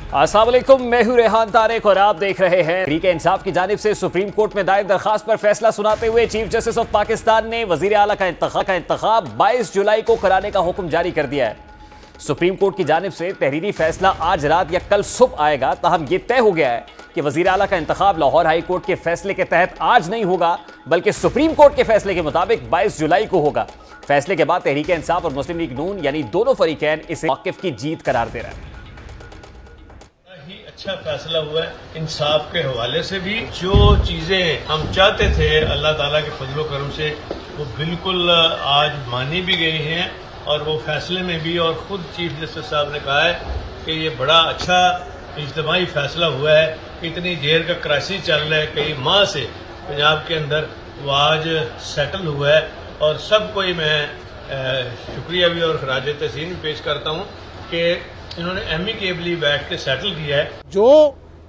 अस्सलाम वालेकुम, मैं हूं रेहान तारिक और आप देख रहे हैं तहरीक इंसाफ की जानिब से सुप्रीम कोर्ट में दायर दरखास्त पर फैसला सुनाते हुए चीफ जस्टिस ऑफ पाकिस्तान ने वजीर आला का इंतखाब 22 जुलाई को कराने का हुक्म जारी कर दिया है। सुप्रीम कोर्ट की जानिब से तहरीरी फैसला आज रात या कल सुबह आएगा, ताहम यह तय हो गया है कि वजीर आला का इंतखाब लाहौर हाई कोर्ट के फैसले के तहत आज नहीं होगा, बल्कि सुप्रीम कोर्ट के फैसले के मुताबिक 22 जुलाई को होगा। फैसले के बाद तहरीक इंसाफ और मुस्लिम लीग नून यानी दोनों फरीकैन इसे मौक़िफ़ की जीत करार दे रहे हैं। अच्छा फैसला हुआ है, इंसाफ के हवाले से भी जो चीजें हम चाहते थे अल्लाह ताला के फजलो करम से वो बिल्कुल आज मानी भी गई हैं और वो फैसले में भी, और खुद चीफ जस्टिस साहब ने कहा है कि ये बड़ा अच्छा इज्तिमाई फैसला हुआ है। इतनी देर का क्राइसिस चल रहा है, कई माह से पंजाब के अंदर, वो आज सेटल हुआ है और सबको ही मैं शुक्रिया भी और खराज तहसीन भी पेश करता हूँ कि इन्होंने एमिकेबली बैठ के सेटल किया है। जो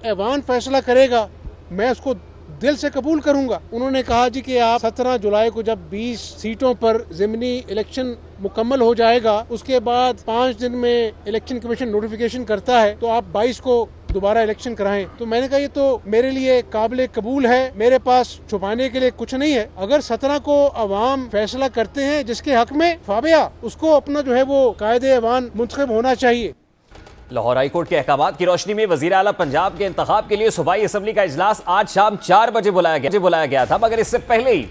ऐवान फैसला करेगा मैं उसको दिल से कबूल करूंगा। उन्होंने कहा जी कि आप 17 जुलाई को जब 20 सीटों पर ज़िमनी इलेक्शन मुकम्मल हो जाएगा, उसके बाद 5 दिन में इलेक्शन कमीशन नोटिफिकेशन करता है, तो आप 22 को दोबारा इलेक्शन कराएं। तो मैंने कहा ये तो मेरे लिए काबिल कबूल है, मेरे पास छुपाने के लिए कुछ नहीं है। अगर 17 को अवाम फैसला करते हैं जिसके हक में फाबिया, उसको अपना जो है वो कायदे ऐवान मुंतखब होना चाहिए। लाहौर हाई कोर्ट के अहकामात की रोशनी में वजीर आला पंजाब के इंतखाब के लिए सूबाई असम्बली का इजलास आज शाम 4 बजे बुलाया गया था, मगर इससे पहले ही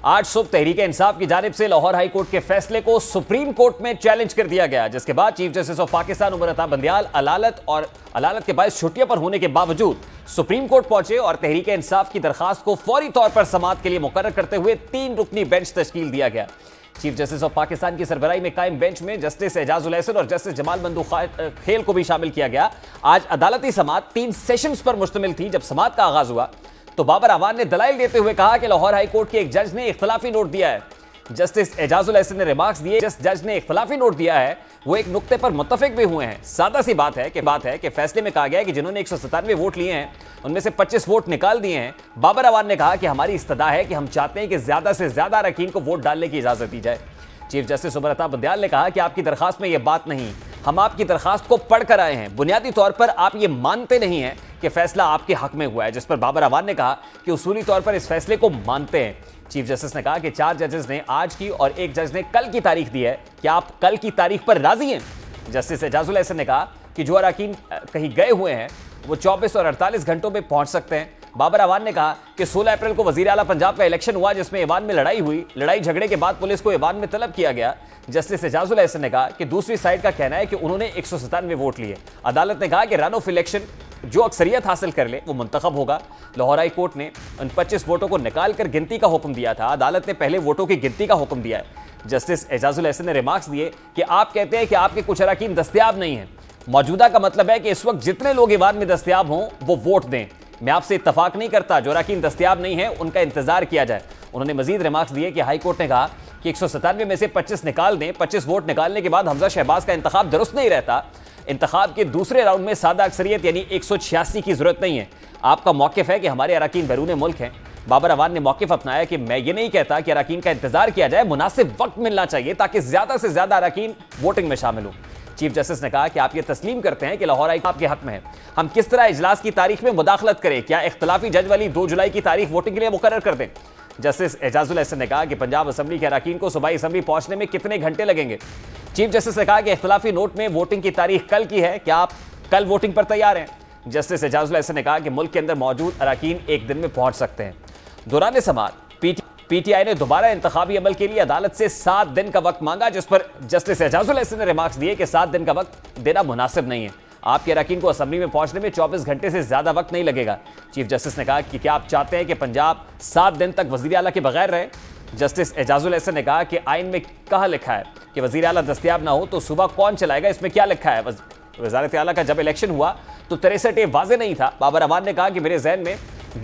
आज सुबह तहरीक इंसाफ की जानिब से लाहौर हाई कोर्ट के फैसले को सुप्रीम कोर्ट में चैलेंज कर दिया गया, जिसके बाद chief justice of Pakistan Umar Ata Bandial अदालत के 22 छुट्टियों पर होने के बावजूद सुप्रीम कोर्ट पहुंचे और तहरीक इंसाफ की दरखास्त को फौरी तौर पर समाअत के लिए मुकर्रर करते हुए 3 रुकनी बेंच तश्कील दिया गया। चीफ जस्टिस ऑफ पाकिस्तान की सरबराही में कायम बेंच में जस्टिस एजाजुल एहसन और जस्टिस जमाल बंदू खेल को भी शामिल किया गया। आज अदालती समाअत 3 सेशंस पर मुश्तमिल थी। जब समाअत का आगाज हुआ तो बाबर अवान ने दलाइल देते हुए कहा कि लाहौर हाई कोर्ट के एक जज ने इख्तलाफी नोट दिया है। जस्टिस एजाजुल एहसन ने रिमार्क्स दिए, जिस जज ने इख्तलाफी नोट दिया है वो एक नुक्ते पर मुत्तफिक भी हुए हैं। सादा सी बात है कि फैसले में कहा गया है कि जिन्होंने 197 वोट लिए हैं उनमें से 25 वोट निकाल दिए हैं। बाबर अवान ने कहा कि हमारी इस्तदा है कि हम चाहते हैं कि ज्यादा से ज्यादा अरकान को वोट डालने की इजाजत दी जाए। चीफ जस्टिस उमर अता बंदियाल ने कहा कि आपकी दरखास्त में यह बात नहीं, हम आपकी दरखास्त को पढ़कर आए हैं। बुनियादी तौर पर आप ये मानते नहीं हैं कि फैसला आपके हक में हुआ है, जिस पर बाबर अवान ने कहा कि उसूली तौर पर इस फैसले को मानते हैं। चीफ जस्टिस ने कहा कि 4 जजेस ने आज की और 1 जज ने कल की तारीख दी है, क्या आप कल की तारीख पर राजी हैं? जस्टिस एजाजुल एहसन ने कहा कि जो अरकान कहीं गए हुए हैं वो 24 और 48 घंटों में पहुंच सकते हैं। बाबर अवान ने कहा कि 16 अप्रैल को वजीर आला पंजाब का इलेक्शन हुआ, जिसमें ईवान में लड़ाई हुई। लड़ाई झगड़े के बाद पुलिस को ईवान में तलब किया गया। जस्टिस एजाजुल एहसन ने कहा कि दूसरी साइड का कहना है कि उन्होंने 197 वोट लिए। अदालत ने कहा कि रन ऑफ इलेक्शन जो अक्सरियत हासिल कर ले वो मुंतखब होगा। लाहौर हाई कोर्ट ने उन 25 वोटों को निकाल कर गिनती का हुक्म दिया था। अदालत ने पहले वोटों की गिनती का हुक्म दिया है। जस्टिस एजाजुल एहसन ने रिमार्क्स दिए कि आप कहते हैं कि आपके कुछ अरकान दस्तयाब नहीं है। मौजूदा का मतलब है कि इस वक्त जितने लोग ईवान में दस्तयाब हों वो वोट दें। मैं आपसे इत्तफाक नहीं करता, जो अरकान दस्तयाब नहीं है उनका इंतजार किया जाए। उन्होंने मजीद रिमार्क्स दिए कि हाई कोर्ट ने कहा कि 197 में से 25 निकाल दें। 25 वोट निकालने के बाद हमजा शहबाज का इंतखाब दुरुस्त नहीं रहता। इंतखाब के दूसरे राउंड में सादा अक्सरियत यानी 186 की जरूरत नहीं है। आपका मौक़िफ़ है कि हमारे अरकान बैरून मुल्क हैं। बाबर अवान ने मौक़िफ़ अपनाया कि मैं ये नहीं कहता कि अरकान का इंतजार किया जाए, मुनासिब वक्त मिलना चाहिए ताकि ज्यादा से ज्यादा अरकान वोटिंग में शामिल हो। चीफ जस्टिस ने कहा कि आप ये तस्लीम करते हैं कि लाहौर हाई आपके हक में है। हम किस तरह इजलास की तारीख में मुदाखलत करें, क्या इख्तलाफी जज वाली 2 जुलाई की तारीख वोटिंग के लिए मुकर्रर कर दें? जस्टिस एजाजुल एहसन ने कहा कि पंजाब असम्बली के अरकान को सूबाई असम्बली पहुंचने में कितने घंटे लगेंगे? चीफ जस्टिस ने कहा कि इख्तलाफी नोट में वोटिंग की तारीख कल की है, क्या आप कल वोटिंग पर तैयार हैं? जस्टिस एजाजुल एहसन ने कहा कि मुल्क के अंदर मौजूद अरकान 1 दिन में पहुंच सकते हैं। दौरान समाअत पीटीआई ने दोबारा इंतखाबी अमल के लिए अदालत से 7 दिन का वक्त मांगा, जिस पर जस्टिस एजाजुल एहसन ने रिमार्क्स दिए कि 7 दिन का वक्त देना मुनासिब नहीं है। आपके अरकान को असम्बली में पहुंचने में 24 घंटे से ज्यादा वक्त नहीं लगेगा। चीफ जस्टिस ने कहा कि क्या आप चाहते हैं कि पंजाब 7 दिन तक वजीर आला के बगैर रहे? जस्टिस एजाजुल एहसन ने कहा कि आइन में कहाँ लिखा है कि वजीर आला दस्तयाब ना हो तो सुबह कौन चलाएगा, इसमें क्या लिखा है? वजारत आला का जब इलेक्शन हुआ तो 63 वाजे नहीं था। बाबर अवान ने कहा कि मेरे जहन में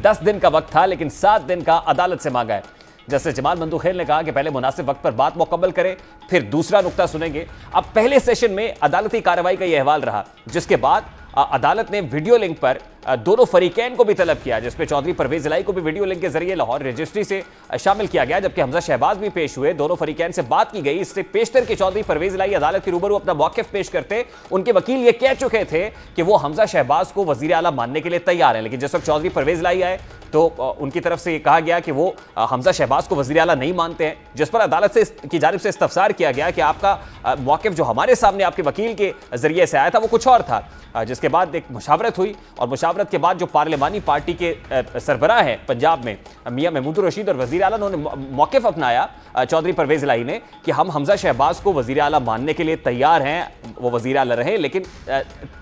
10 दिन का वक्त था, लेकिन 7 दिन का अदालत से मांगा है। जस्टिस जमाल बंदू खेल ने कहा कि पहले मुनासिब वक्त पर बात मुकम्मल करें, फिर दूसरा नुक्ता सुनेंगे। अब पहले सेशन में अदालती कार्रवाई का यह अहवाल रहा, जिसके बाद अदालत ने वीडियो लिंक पर दोनों फरीकैन को भी तलब किया, जिसमें चौधरी परवेज इलाही को भी वीडियो लिंक के जरिए लाहौर रजिस्ट्री से शामिल किया गया, जबकि हमजा शहबाज भी पेश हुए। दोनों फरीकैन से बात की गई। इससे पेशतर के चौधरी परवेज इलाही अदालत के रूबरू अपना मौक़िफ़ पेश करते उनके वकील ये कह चुके थे कि वो हमजा शहबाज को वज़ीर आला मानने के लिए तैयार हैं, लेकिन जिस वक्त चौधरी परवेज इलाही आए तो उनकी तरफ से ये कहा गया कि वो हमजा शहबाज को वज़ीर आला नहीं मानते हैं, जिस पर अदालत की जानिब से इस्तफसार किया गया कि आपका मौक़िफ़ जो हमारे सामने आपके वकील के जरिए से आया था वो कुछ और था। जिसके बाद एक मुशावरत हुई और मुशावरत के बाद जो पार्लिमानी पार्टी के सरबराह हैं पंजाब में मियां महमूदुर रशीद और वज़ीर आला, उन्होंने मौक़िफ़ अपनाया चौधरी परवेज इलाही ने कि हम हमजा शहबाज को वज़ीर आला मानने के लिए तैयार हैं, वो वज़ीर आला रहे, लेकिन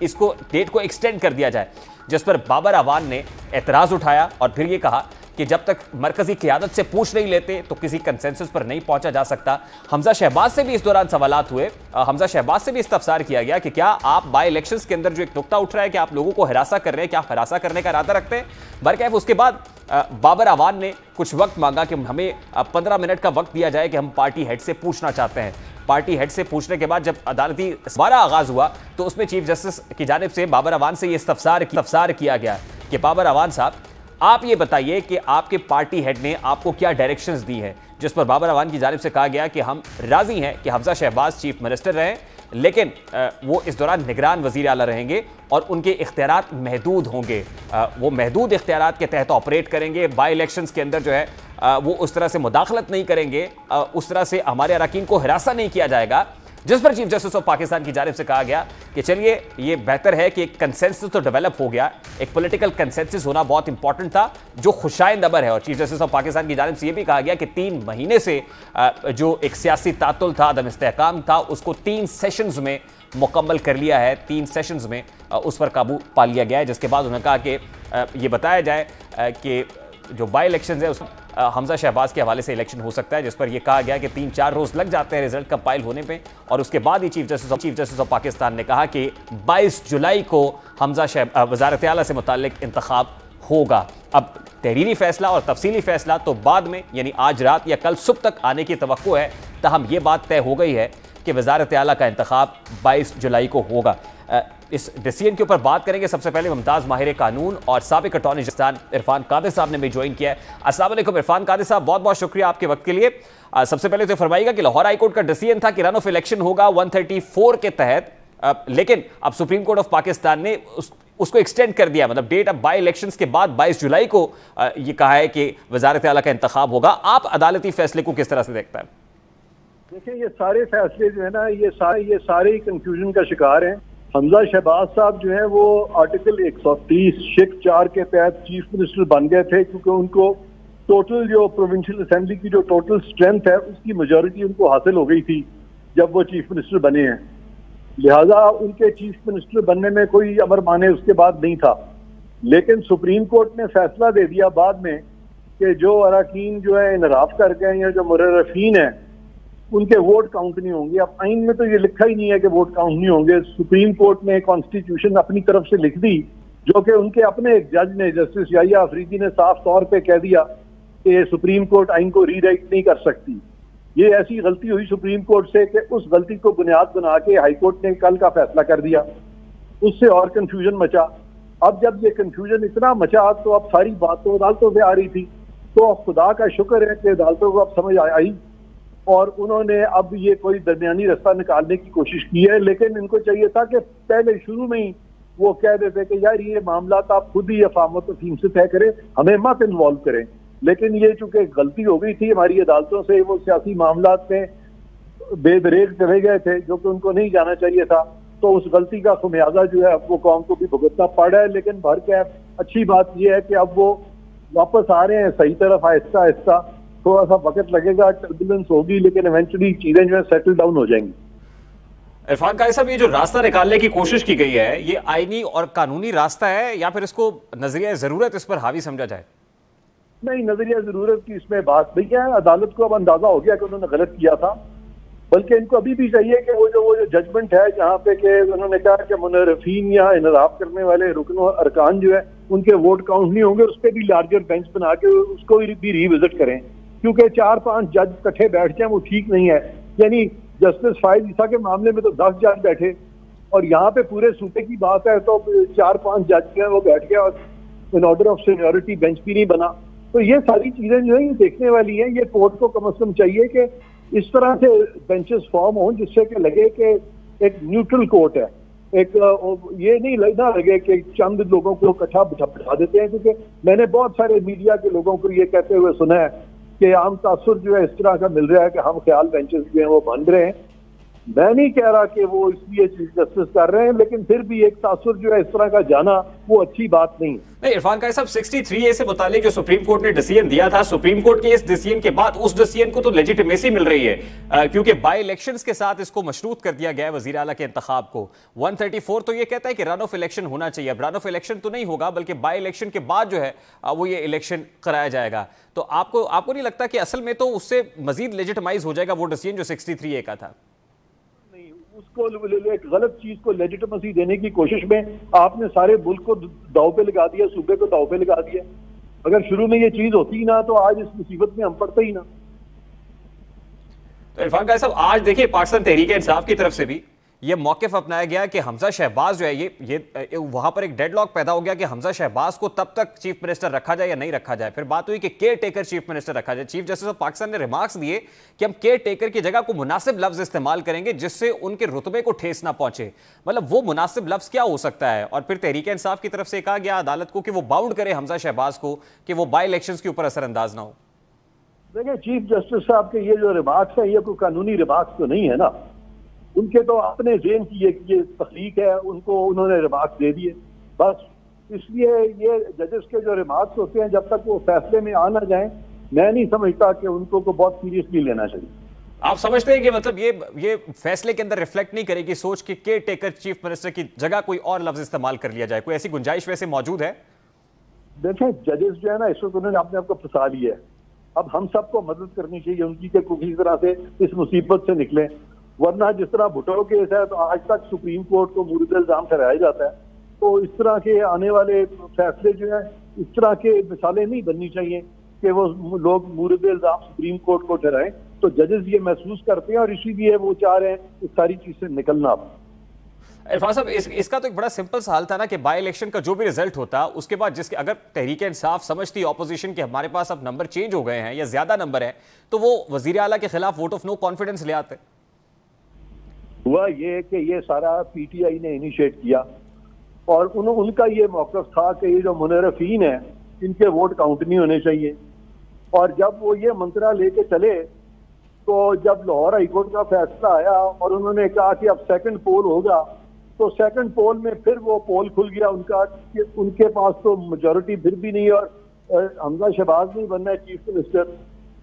इसको डेट को एक्सटेंड कर दिया जाए, जिस पर बाबर अवान ने एतराज़ उठाया और फिर ये कहा कि जब तक मरकजी क़ियादत से पूछ नहीं लेते तो किसी कंसेंसस पर नहीं पहुंचा जा सकता। हमजा शहबाज से भी इस दौरान सवालात हुए। हमजा शहबाज से भी इस्तफसार किया गया कि क्या आप बाई इलेक्शंस के अंदर जो एक नुक्ता उठ रहा है कि आप लोगों को हिरासा कर रहे हैं, क्या आप हिरासा करने का इरादा रखते हैं? बरकैफ उसके बाद बाबर अवान ने कुछ वक्त मांगा कि हमें 15 मिनट का वक्त दिया जाए कि हम पार्टी हेड से पूछना चाहते हैं। पार्टी हेड से पूछने के बाद जब अदालती दोबारा आगाज हुआ तो उसमें चीफ जस्टिस की जानिब से बाबर अवान से यह इस्तफसार किया गया कि बाबर अवान साहब, आप ये बताइए कि आपके पार्टी हेड ने आपको क्या डायरेक्शंस दी हैं, जिस पर बाबर अवान की जानिब से कहा गया कि हम राजी हैं कि हमजा शहबाज चीफ मिनिस्टर रहें, लेकिन वो इस दौरान निगरान वज़ीर आला रहेंगे और उनके इख्तियारात महदूद होंगे। वो महदूद इख्तियारात के तहत ऑपरेट करेंगे। बाई इलेक्शंस के अंदर जो है वो उस तरह से मुदाखलत नहीं करेंगे, उस तरह से हमारे अरकान को हिरासा नहीं किया जाएगा। जिस पर चीफ जस्टिस ऑफ पाकिस्तान की जानिब से कहा गया कि चलिए ये बेहतर है कि एक कंसेंसस तो डेवलप हो गया, एक पॉलिटिकल कंसेंसस होना बहुत इंपॉर्टेंट था जो खुशाइंद अमर है। और चीफ जस्टिस ऑफ पाकिस्तान की जानिब से यह भी कहा गया कि 3 महीने से जो एक सियासी तातुल था, अदम इस्तेहकाम था, उसको 3 सेशंस में मुकम्मल कर लिया है। 3 सेशंस में उस पर काबू पा लिया गया है, जिसके बाद उन्होंने कहा कि ये बताया जाए कि जो बाई इलेक्शन है उस हमजा शहबाज के हवाले से इलेक्शन हो सकता है, जिस पर यह कहा गया कि 3-4 रोज लग जाते हैं रिजल्ट कंपाइल होने पे। और उसके बाद ही चीफ जस्टिस ऑफ पाकिस्तान ने कहा कि 22 जुलाई को हमजा वज़ारत आला से मुताल्लिक इंतखाब होगा। अब तहरीरी फैसला और तफसीली फैसला तो बाद में, यानी आज रात या कल सुबह तक आने की तवक्को है। ताहम ये बात तय हो गई है कि वज़ारत आला का इंतखाब 22 जुलाई को होगा। इस डिसीजन के ऊपर बात करेंगे। सबसे पहले मुमताज़ माहिर कानून और साबिक अटॉर्नी जनरल इरफान कादिर साहब ने भी ज्वाइन किया है। अस्सलाम वालेकुम इरफान कादिर साहब, बहुत बहुत शुक्रिया आपके वक्त के लिए। सबसे पहले तो फरमाइएगा कि लाहौर हाई कोर्ट का डिसीजन था कि रन ऑफ इलेक्शन होगा 134 के तहत, लेकिन अब सुप्रीम कोर्ट ऑफ पाकिस्तान ने उसको एक्सटेंड कर दिया, मतलब डेट अब बाई इलेक्शंस के बाद 22 जुलाई को ये कहा है कि वज़ारत आला का इंतखाब होगा। आप अदालती फैसले को किस तरह से देखता है? देखिए, ये सारे फैसले जो है ना, ये सारे कंफ्यूजन का शिकार हैं। हमजा शहबाज साहब जो है वो आर्टिकल 130 शिक 4 के तहत चीफ मिनिस्टर बन गए थे, क्योंकि उनको टोटल जो प्रोविंशियल असेंबली की जो टोटल स्ट्रेंथ है उसकी मेजॉरिटी उनको हासिल हो गई थी जब वो चीफ मिनिस्टर बने हैं। लिहाजा उनके चीफ मिनिस्टर बनने में कोई अमर माने उसके बाद नहीं था। लेकिन सुप्रीम कोर्ट ने फैसला दे दिया बाद में कि जो अरकान जो है इनराफ कर गए या जो मुर्रफीन है उनके वोट काउंट नहीं होंगे। अब आइन में तो ये लिखा ही नहीं है कि वोट काउंट नहीं होंगे। सुप्रीम कोर्ट ने कॉन्स्टिट्यूशन अपनी तरफ से लिख दी, जो कि उनके अपने एक जज ने, जस्टिस याहिया अफरीदी ने साफ तौर पे कह दिया कि सुप्रीम कोर्ट आइन को रीराइट नहीं कर सकती। ये ऐसी गलती हुई सुप्रीम कोर्ट से कि उस गलती को बुनियाद बना के हाई कोर्ट ने कल का फैसला कर दिया। उससे और कंफ्यूजन मचा। अब जब ये कंफ्यूजन इतना मचा तो अब सारी बात तो अदालतों से आ रही थी, तो खुदा का शुक्र है कि अदालतों को अब समझ आई और उन्होंने अब ये कोई दरमियानी रास्ता निकालने की कोशिश की है। लेकिन इनको चाहिए था कि पहले शुरू में ही वो कह देते कि यार ये मामला तो आप खुद ही अफाम तफहीम से तय करें, हमें मत इन्वॉल्व करें। लेकिन ये चूंकि गलती हो गई थी हमारी अदालतों से, वो सियासी मामला में बेदरेग चले गए थे जो कि उनको नहीं जाना चाहिए था, तो उस गलती का खमियाजा जो है वो कौम को भी भुगतना पड़ा है। लेकिन भर के अच्छी बात यह है कि अब वो वापस आ रहे हैं सही तरफ आहिस्ता आहिस्ता। थोड़ा सा वक्त लगेगा, टर्बुलेंस होगी, लेकिन इवेंचुअली चीजें जो है सेटल डाउन हो जाएंगी। इरफान कादिर साहब, ये जो रास्ता निकालने की कोशिश की गई है, ये आईनी और कानूनी रास्ता है या फिर इसको नजरिया जरूरत इस पर हावी समझा जाए? नहीं, नजरिया जरूरत की इसमें बात नहीं है। अदालत को अब अंदाजा हो गया कि उन्होंने गलत किया था, बल्कि इनको अभी भी चाहिए कि वो जो जजमेंट है जहाँ पे कि उन्होंने कहा कि मुनर्रफीन या इनराफ करने वाले रुकन और अरकान जो है उनके वोट काउंट नहीं होंगे, उस पर भी लार्जर बेंच बना के उसको भी रिविजिट करें, क्योंकि 4-5 जज इकट्ठे बैठ जाए वो ठीक नहीं है। यानी जस्टिस फाइज ईसा के मामले में तो 10 जज बैठे और यहाँ पे पूरे सूबे की बात है तो 4-5 जज जो है वो बैठ गया और in order of seniority bench भी नहीं बना। तो ये सारी चीजें जो है ये देखने वाली हैं। ये कोर्ट को कम से कम चाहिए कि इस तरह से बेंचेस फॉर्म हों जिससे कि लगे कि एक न्यूट्रल कोर्ट है, एक ये नहीं लगना लगे कि चंद लोगों को इकट्ठा बिठा देते हैं। क्योंकि मैंने बहुत सारे मीडिया के लोगों को ये कहते हुए सुना है कि आम तासुर जो है इस तरह का मिल रहा है कि हम ख्याल बेंचेस जो हैं वो बन रहे हैं। मैं नहीं कह रहा कि वो इसलिए चीफ जस्टिस कर रहे हैं, लेकिन फिर भी एक तासुर जो है इस तरह का जाना वो अच्छी बात नहीं। नहीं इरफान काजी साहब, 63A से मुतालिक जो सुप्रीम कोर्ट ने डिसीजन दिया था, सुप्रीम कोर्ट के इस डिसीजन के बाद उस डिसीजन को तो लेजिटिमेसी मिल रही है क्योंकि बाई इलेक्शंस के साथ इसको मशरूत कर दिया गया है वजीर आला के इंतखाब को। 134 तो ये कहता है कि रन ऑफ इलेक्शन होना चाहिए। अब रन ऑफ इलेक्शन तो नहीं होगा बल्कि बाई इलेक्शन के बाद जो है वो ये इलेक्शन कराया जाएगा। तो आपको नहीं लगता कि असल में तो उससे मजीद लेजिटिमाइज हो जाएगा वो डिसीजन जो 63A का था? उसको एक गलत चीज को लेजिटिमेसी देने की कोशिश में आपने सारे मुल्क को दाव पे लगा दिया, सूबे को दाव पे लगा दिया। अगर शुरू में ये चीज होती ना तो आज इस मुसीबत में हम पड़ते ही ना। तो इरफान काजी साहब, आज देखिए पाकिस्तान तहरीक इंसाफ की तरफ से भी ये मौक़िफ़ अपनाया गया कि हमजा शहबाज जो है ये वहां पर एक डेडलॉक पैदा हो गया कि हमजा शहबाज को तब तक चीफ मिनिस्टर रखा जाए या नहीं रखा जाए। फिर बात हुई कि केयर टेकर चीफ मिनिस्टर रखा जाए। चीफ जस्टिस ऑफ पाकिस्तान ने रिमार्क्स दिए कि हम केयर टेकर की जगह को मुनासिब लफ्ज इस्तेमाल करेंगे जिससे उनके रुतबे को ठेस ना पहुंचे। मतलब वो मुनासिब लफ्ज क्या हो सकता है? और फिर तहरीक इंसाफ की तरफ से कहा गया अदालत को कि वो बाउंड करे हमजा शहबाज को कि वो बाई इलेक्शंस के ऊपर असरअंदाज ना हो। देखिए, चीफ जस्टिस साहब के ये जो रिमार्क्स है ये कोई कानूनी रिमार्क्स तो नहीं है ना। उनके तो अपने जेन की ये तखलीक है, उनको उन्होंने रिमार्क्स दे दिए बस। इसलिए ये जजेस के जो रिमार्क्स होते हैं जब तक वो फैसले में आ ना जाए, मैं नहीं समझता कि उनको को बहुत सीरियसली लेना चाहिए। आप समझते हैं कि मतलब ये फैसले के अंदर रिफ्लेक्ट नहीं करेगी सोच कि केयर टेकर चीफ मिनिस्टर की जगह कोई और लफ्ज इस्तेमाल कर लिया जाए? कोई ऐसी गुंजाइश वैसे मौजूद है? देखें, जजेस जो है ना इस वक्त उन्होंने अपने आप को फंसा लिया है। अब हम सबको मदद करनी चाहिए उनकी कि किसी तरह से इस मुसीबत से निकले। वरना जिस तरह भुट्टो केस है तो आज तक सुप्रीम कोर्ट को मुर्द इल्जाम ठहराया जाता है। तो इस तरह के आने वाले फैसले जो है इस तरह के मिसालें नहीं बननी चाहिए कि वो लोग मुर्द इल्जाम सुप्रीम कोर्ट को ठहराएं। तो जजेस ये महसूस करते हैं और इसीलिए वो चाह रहे हैं इस सारी चीज से निकलना। इरफान साहब, इसका तो एक बड़ा सिंपल सवाल था ना कि बाई इलेक्शन का जो भी रिजल्ट होता उसके बाद जिसके अगर तहरीक इंसाफ समझती ऑपोजिशन के हमारे पास अब नंबर चेंज हो गए हैं या ज्यादा नंबर है तो वो वजीर आला के खिलाफ वोट ऑफ नो कॉन्फिडेंस ले आते। हुआ ये कि ये सारा पीटीआई ने इनिशिएट किया और उनका ये मौक़िफ़ था कि ये जो मुनरफीन है इनके वोट काउंट नहीं होने चाहिए। और जब वो ये मंत्रा लेके चले तो जब लाहौर हाईकोर्ट का फैसला आया और उन्होंने कहा कि अब सेकंड पोल होगा, तो सेकंड पोल में फिर वो पोल खुल गया उनका कि उनके पास तो मेजॉरिटी फिर भी नहीं और हमजा शहबाज नहीं बनना है चीफ मिनिस्टर।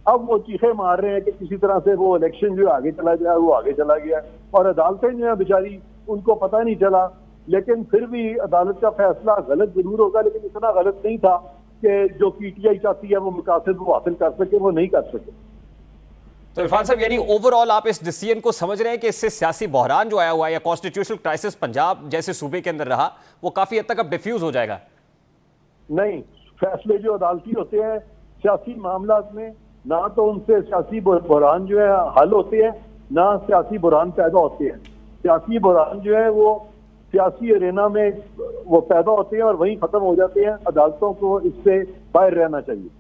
अब वो चीखे मार रहे हैं कि किसी तरह से वो इलेक्शन जो आगे चला जाए, वो आगे चला गया और अदालतें जो है बेचारी उनको पता नहीं चला। लेकिन फिर भी अदालत का फैसला गलत जरूर होगा, लेकिन इतना गलत नहीं था कि जो पीटीआई चाहती है वो मकासद वो हासिल कर सके, वो नहीं कर सके। तो इरफान साहब, यानी ओवरऑल आप इस डिसीजन को समझ रहे हैं कि इससे सियासी बहरान जो आया हुआ है या कॉन्स्टिट्यूशनल क्राइसिस पंजाब जैसे सूबे के अंदर रहा वो काफी हद तक अब डिफ्यूज हो जाएगा? नहीं, फैसले जो अदालती होते हैं सियासी मामला में ना तो उनसे सियासी बहरान जो है हल होते हैं ना सियासी बहरान पैदा होते हैं। सियासी बहरान जो है वो सियासी अरेना में वो पैदा होते हैं और वहीं खत्म हो जाते हैं। अदालतों को इससे बाहर रहना चाहिए।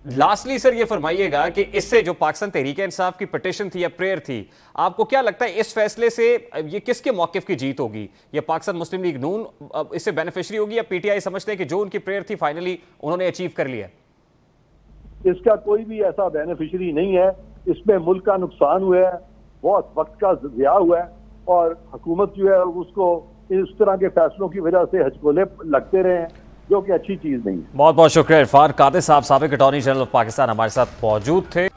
लास्टली सर ये फरमाइएगा कि इससे जो पाकिस्तान तहरीक इंसाफ की पिटीशन थी या प्रेयर थी, आपको क्या लगता है इस फैसले से ये किसके मौकिफ की जीत होगी? ये पाकिस्तान मुस्लिम लीग नून इससे बेनिफिशियरी होगी या पीटीआई समझते हैं कि जो उनकी प्रेयर थी फाइनली उन्होंने अचीव कर लिया? इसका कोई भी ऐसा बेनिफिशियरी नहीं है। इसमें मुल्क का नुकसान हुआ है, बहुत वक्त का ज़िया हुआ है और हुकूमत जो है उसको इस तरह के फैसलों की वजह से हचकोले लगते रहे हैं, जो कि अच्छी चीज नहीं है। बहुत बहुत शुक्रिया इरफान कादिर साहब, साबिक अटॉर्नी जनरल ऑफ पाकिस्तान हमारे साथ मौजूद थे।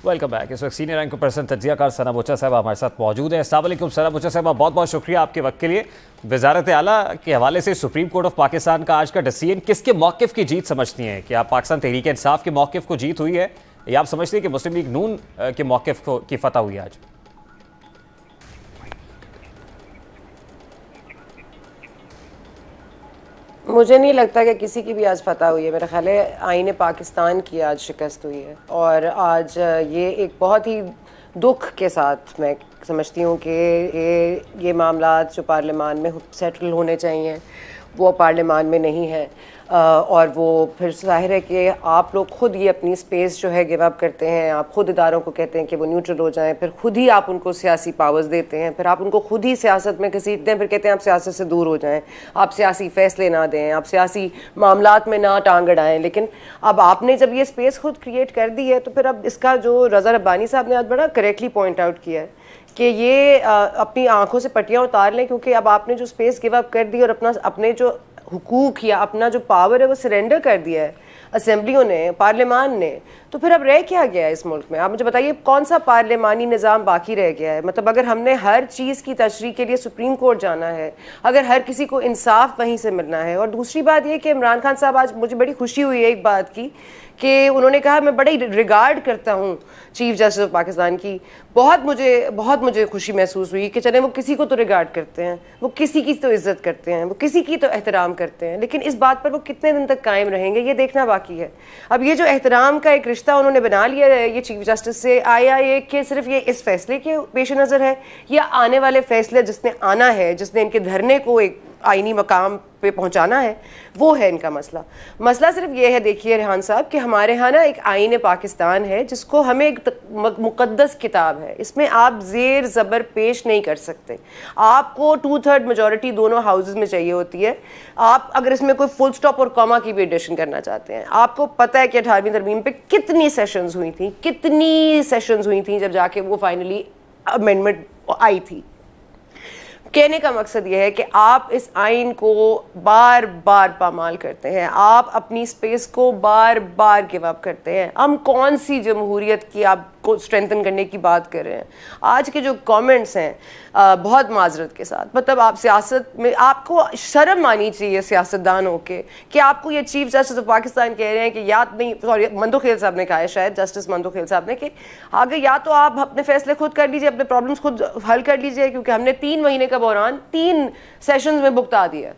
Welcome back. इस वक्त सीनियर रैंक पर्सन तज्जियाकार सना बोचा साहब हमारे साथ मौजूद हैं। अस्सलाम वालेकुम सना बोचा साहब, बहुत बहुत शुक्रिया आपके वक्त के लिए। वजारत आला के हवाले से सुप्रीम कोर्ट ऑफ पाकिस्तान का आज का डिसीजन किसके मौक़िफ़ की जीत समझती हैं? कि आप पाकिस्तान तहरीक इंसाफ के मौक़िफ़ को जीत हुई है या आप समझते हैं कि मुस्लिम लीग नून के मौक़िफ़ की फतह हुई आज? मुझे नहीं लगता कि किसी की भी आज फतह हुई है। मेरा ख्याल है आईन पाकिस्तान की आज शिकस्त हुई है और आज ये एक बहुत ही दुख के साथ मैं समझती हूँ कि ये मामलात जो पार्लियामान में सेटल होने चाहिए वो पार्लियामान में नहीं है। और वो फिर ज़ाहिर है कि आप लोग खुद ये अपनी स्पेस जो है गिव अप करते हैं, आप खुद इदारों को कहते हैं कि वो न्यूट्रल हो जाएं, फिर खुद ही आप उनको सियासी पावर्स देते हैं, फिर आप उनको खुद ही सियासत में घसीटते हैं, फिर कहते हैं आप सियासत से दूर हो जाएं, आप सियासी फैसले ना दें, आप सियासी मामलात में ना टांग अड़ाएं। लेकिन अब आपने जब ये स्पेस खुद क्रिएट कर दी है तो फिर अब इसका जो रज़ा रब्बानी साहब ने आज बड़ा करेक्टली पॉइंट आउट किया है कि ये अपनी आंखों से पट्टियाँ उतार लें, क्योंकि अब आपने जो स्पेस गिव अप कर दी और अपने जो हुकूक या अपना जो पावर है वो सरेंडर कर दिया है असेंबलियों ने, पार्लियामान ने, तो फिर अब रह क्या गया है इस मुल्क में? आप मुझे बताइए कौन सा पार्लियामानी निज़ाम बाकी रह गया है? मतलब अगर हमने हर चीज़ की तशरीह के लिए सुप्रीम कोर्ट जाना है, अगर हर किसी को इंसाफ वहीं से मिलना है। और दूसरी बात ये कि इमरान खान साहब, आज मुझे बड़ी खुशी हुई है एक बात की कि उन्होंने कहा मैं बड़ी रिगार्ड करता हूँ चीफ जस्टिस ऑफ पाकिस्तान की। बहुत मुझे खुशी महसूस हुई कि चले वो किसी को तो रिगार्ड करते हैं, वो किसी की तो इज्जत करते हैं, वो किसी की तो एहतराम करते हैं, लेकिन इस बात पर वो कितने दिन तक कायम रहेंगे ये देखना बाकी है। अब ये जो एहतराम का एक रिश्ता उन्होंने बना लिया है ये चीफ जस्टिस से, आया ये कि सिर्फ ये इस फैसले के पेश नज़र है या आने वाले फैसले जिसने आना है, जिसने इनके धरने को एक आईनी मकाम पे पहुंचाना है, वो है इनका मसला सिर्फ ये है। देखिए रेहान साहब कि हमारे यहाँ ना एक आईन पाकिस्तान है जिसको हमें एक मुकद्दस किताब है, इसमें आप जेर ज़बर पेश नहीं कर सकते। आपको 2/3 मेजॉरिटी दोनों हाउसेज में चाहिए होती है। आप अगर इसमें कोई फुल स्टॉप और कॉमा की भी एडिशन करना चाहते हैं, आपको पता है कि 18वीं तरमीम पे कितनी सेशंस हुई थी जब जाके वो फाइनली अमेंडमेंट आई थी। कहने का मकसद यह है कि आप इस आइन को बार बार पामाल करते हैं, आप अपनी स्पेस को बार बार गिव अप करते हैं। हम कौन सी जमहूरियत की आपको स्ट्रेंथन करने की बात कर रहे हैं? आज के जो कमेंट्स हैं बहुत माजरत के साथ, मतलब आप सियासत में आपको शर्म आनी चाहिए सियासतदान होके कि आपको ये चीफ जस्टिस ऑफ पाकिस्तान कह रहे हैं कि याद नहीं, सॉरी मंदोखेल साहब ने कहा है, शायद जस्टिस मंदोखेल साहब ने, कि आगे या तो आप अपने फैसले खुद कर लीजिए, अपने प्रॉब्लम्स खुद हल कर लीजिए, क्योंकि हमने 3 महीने का बहरान 3 सेशंस में भुगता दिया।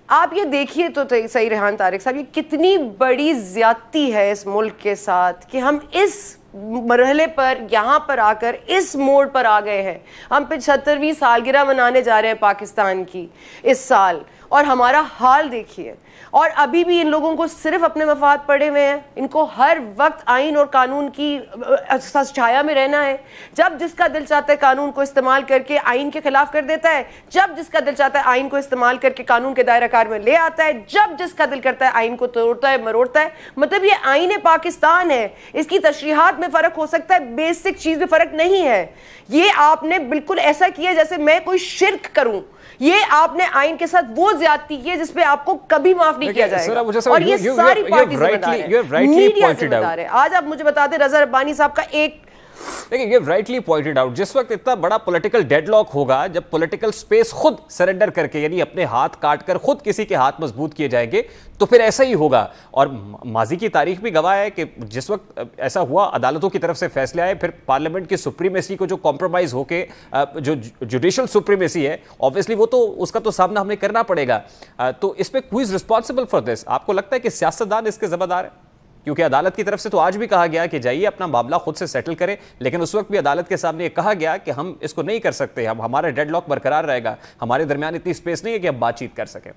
आप ये देखिए तो सही रेहान तारिक साहब, ये कितनी बड़ी ज्यादती है इस मुल्क के साथ कि हम इस मरहले पर यहाँ पर आकर इस मोड़ पर आ गए हैं। हम 75वीं सालगिरह मनाने जा रहे हैं पाकिस्तान की इस साल, और हमारा हाल देखिए। और अभी भी इन लोगों को सिर्फ अपने मफाद पड़े हुए हैं, इनको हर वक्त आइन और कानून की छाया में रहना है। जब जिसका दिल चाहता है कानून को इस्तेमाल करके आइन के खिलाफ कर देता है, जब जिसका दिल चाहता है आइन को इस्तेमाल करके कानून के दायरा कार में ले आता है, जब जिसका दिल करता है आइन को तोड़ता है, मरोड़ता है। मतलब ये आइन पाकिस्तान है, इसकी तशरीहात में फर्क हो सकता है, बेसिक चीज में फर्क नहीं है। ये आपने बिल्कुल ऐसा किया जैसे मैं कोई शिर्क करूं। ये आपने आइन के साथ वो ज्यादती की है जिसपे आपको कभी माफ नहीं किया जाएगा। और ये सारी पार्टी जिम्मेदार है, मीडिया जिम्मेदार है। आज आप मुझे बता दें रज़ा रब्बानी साहब का एक, देखिए ये राइटली पॉइंटेड आउट, जिस वक्त इतना बड़ा पॉलिटिकल डेडलॉक होगा, जब पॉलिटिकल स्पेस खुद सरेंडर करके यानी अपने हाथ काट कर खुद किसी के हाथ मजबूत किए जाएंगे, तो फिर ऐसा ही होगा। और माजी की तारीख भी गवाह है कि जिस वक्त ऐसा हुआ, अदालतों की तरफ से फैसले आए, फिर पार्लियामेंट की सुप्रीमेसी को जो कॉम्प्रोमाइज होके जो जुडिशल सुप्रीमेसी है, ऑब्वियसली वो तो उसका तो सामना हमें करना पड़ेगा। तो इस पे who is responsible for this? आपको लगता है कि सियासतदान इसके जिम्मेदार है? क्योंकि अदालत की तरफ से तो आज भी कहा गया कि जाइए अपना मामला खुद से सेटल करें, लेकिन उस वक्त भी अदालत के सामने कहा गया कि हम इसको नहीं कर सकते, हम हमारा डेडलॉक बरकरार रहेगा, हमारे दरमियान इतनी स्पेस नहीं है कि हम बातचीत कर सकें।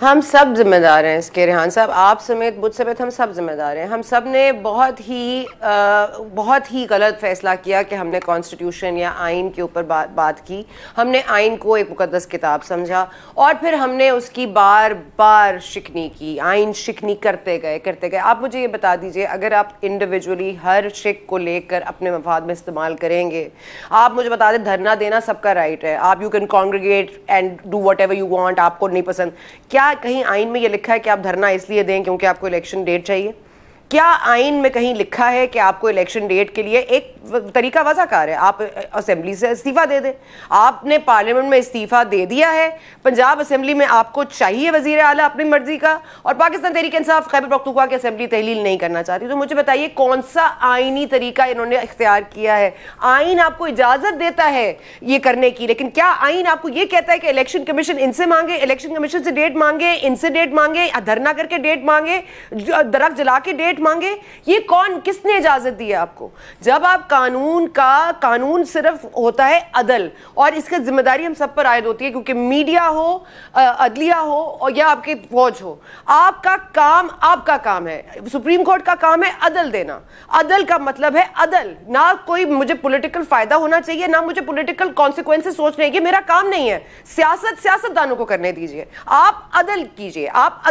हम सब जिम्मेदार हैं इसके रेहान साहब, आप समेत मुझ समेत हम सब जिम्मेदार हैं। हम सब ने बहुत ही गलत फैसला किया कि हमने कॉन्स्टिट्यूशन या आइन के ऊपर बात की। हमने आइन को एक मुकद्दस किताब समझा और फिर हमने उसकी बार बार शिकनी की, आइन शिकनी करते गए। आप मुझे ये बता दीजिए, अगर आप इंडिविजुअली हर शिक को लेकर अपने मफाद में इस्तेमाल करेंगे, आप मुझे बता दें धरना देना सबका राइट है, आप you can congregate and do whatever you want, आपको नहीं पसंद, क्या कहीं आइन में ये लिखा है कि आप धरना इसलिए दें क्योंकि आपको इलेक्शन डेट चाहिए? क्या आइन में कहीं लिखा है कि आपको इलेक्शन डेट के लिए एक तरीका वज़ाकार है, आप असेंबली से इस्तीफा दे दें। आपने पार्लियामेंट में इस्तीफा दे दिया है, पंजाब असेंबली में आपको चाहिए वजीर आला अपनी मर्जी का, और पाकिस्तान तहरीक इंसाफ खैबर पख्तूनख्वा की असेंबली तहलील नहीं करना चाहती। तो मुझे बताइए कौन सा आईनी तरीका इन्होंने इख्तियार किया है? आइन आपको इजाजत देता है ये करने की, लेकिन क्या आइन आपको ये कहता है कि इलेक्शन कमीशन इनसे मांगे, इलेक्शन कमीशन से डेट मांगे, इनसे डेट मांगे, धरना करके डेट मांगे, दरख्त जला के डेट मांगे? ये कौन, किसने इजाजत दी है आपको? जब आप कानून सिर्फ होता है अदल, और इसकी जिम्मेदारी हम सब पर आयद होती है, क्योंकि मीडिया हो, अदलिया हो और या आपकी फौज हो, आपका काम है, सुप्रीम कोर्ट का काम है अदल देना। अदल का मतलब है अदल, ना कोई मुझे पॉलिटिकल फायदा होना चाहिए, ना मुझे पॉलिटिकल कॉन्सिक्वेंसेस सोचने, ये मेरा काम नहीं है। सियासतदानों को करने दीजिए, आप अदल कीजिए, आप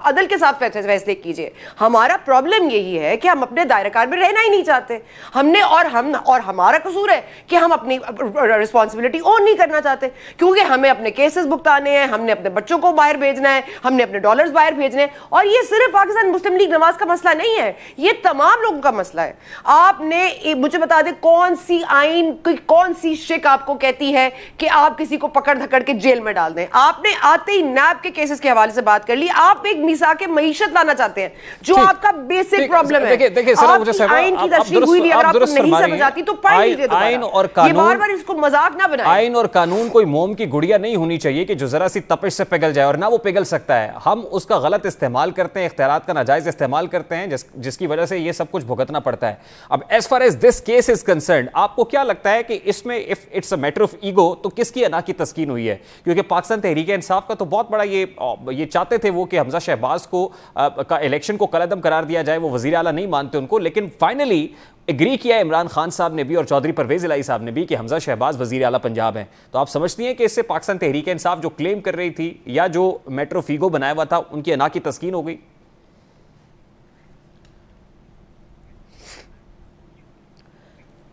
अदल के साथ फैसले कीजिए। हमारा प्रॉब्लम यही है कि हम अपने दायरेकार में रहना ही नहीं चाहते। और हमारा कसूर है कि हम अपनी रिस्पॉन्सिबिलिटी ओन नहीं करना चाहते, क्योंकि हमें अपने केसेस भुगताने हैं, हमने अपने बच्चों को बाहर भेजना है, हमने अपने डॉलर्स बाहर भेजने हैं। और ये सिर्फ पाकिस्तान मुस्लिम लीग नवाज का मसला नहीं है, ये तमाम लोगों का मसला है। आपने मुझे बता दें कौन सी आइन, कौन सी शिक आपको कहती है कि आप किसी को पकड़ धकड़ के जेल में डाल दें? आपने आते ही नैब के केसेस के हवाले से बात कर ली। आप एक मिसाक मईशत लाना चाहते हैं, जो आपका बेसिक प्रॉब्लम है। देखिए सर, मुझे आइन की तशरीह हुई, अगर आपको नहीं समझ आती तो पढ़ लीजिए दोबारा। आइन और कानून, ये बार-बार इसको मजाक ना बनाएं। आइन और कानून कोई मोम की गुड़िया नहीं होनी चाहिए कि जो जरा सी तपिश से पिघल जाए, और ना वो पिघल सकता है। हम उसका गलत इस्तेमाल करते हैं, इख्तियारात का नाजायज इस्तेमाल करते हैं, जिसकी वजह से ये सब कुछ भुगतना पड़ता है। अब as far as this case is concerned, आपको क्या लगता है कि इसमें if it's a matter of ego, तो किसकी अना की तस्कीन हुई है? क्योंकि पाकिस्तान तहरीक इंसाफ का तो बहुत बड़ा ये चाहते थे वो कि हमजा शहबाज को का इलेक्शन को कलअदम करार दिया जाए, वो वजीर आला नहीं मानते उनको, लेकिन फाइनली एग्री किया इमरान खान साहब ने भी और चौधरी परवेज इलाही साहब ने भी कि हमजा शहबाज वजीर आला पंजाब हैं। तो आप समझती हैं कि इससे पाकिस्तान तहरीक इंसाफ जो क्लेम कर रही थी या जो मेट्रो फीगो बनाया हुआ था, उनकी अना की तस्कीन हो गई?